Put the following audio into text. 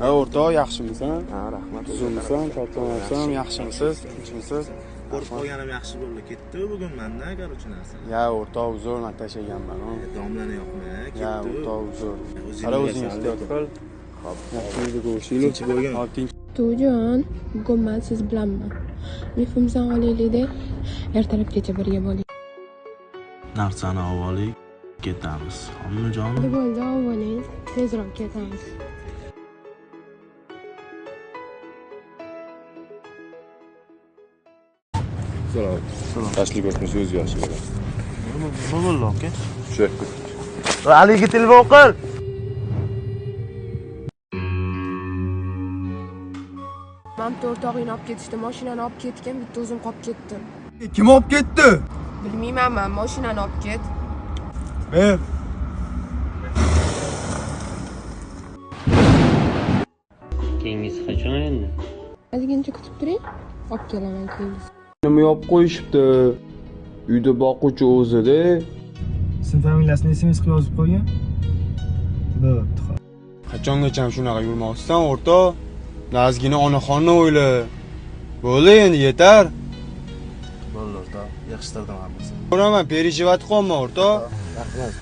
Ha, o'rtoq, yaxshimisan? Ha, rahmat. Uzunmisan, kattasan, yaxshimisiz? Tinchmisiz? Ko'rib qolganim yaxshi bo'ldi. Ketdi bugun menda, короче, narsa. Ya, o'rtoq, uzr, men tashlaganman. Domlani yo'qmi? Ya, Ketdi. o'rtoq, uzr. Qara o'zing ehtiyot qil. Xo'p. Yaxshimizda ko'rishaylik. Tinch bo'lgin. Hop, tinch. Tujon, bugun men siz bilanman. Mehrimizdan olaylik-da, ertalabgacha birga bo'ling. Narsani avvalik ketamiz. Xonimjon. Bo'ldi, oling, tezroq ketamiz. Salom. Tashlik o'tmasa o'zi yaxshi bo'ladi. Nima bo'ldi aka? Shu. Aliga telefon qil. Men o'rtog'ingni olib ketishdi, mashinani olib ketgan, bitta o'zim qolib ketdim. Kim olib ketdi? Bilmayman, men mashinani olib ket. Ber. Keyingisi qachon endi? Ozgincha kutib turing, olib kelaman keyingi. Nima yopib qo'yishibdi? Uyda boquvchi o'zida. Sizning familiyasini SMS qilib yozib qo'ygan. Bo'pti. Qachongacha shunaqa yurmoqchisan, o'rtoq? Nazgina onaxonni o'yla. Bo'ldi endi, yetar. Bo'ldi o'rtoq. Yaxshilardan hammasi. Ko'raman, perejivati qolma, o'rtoq. Rahmat.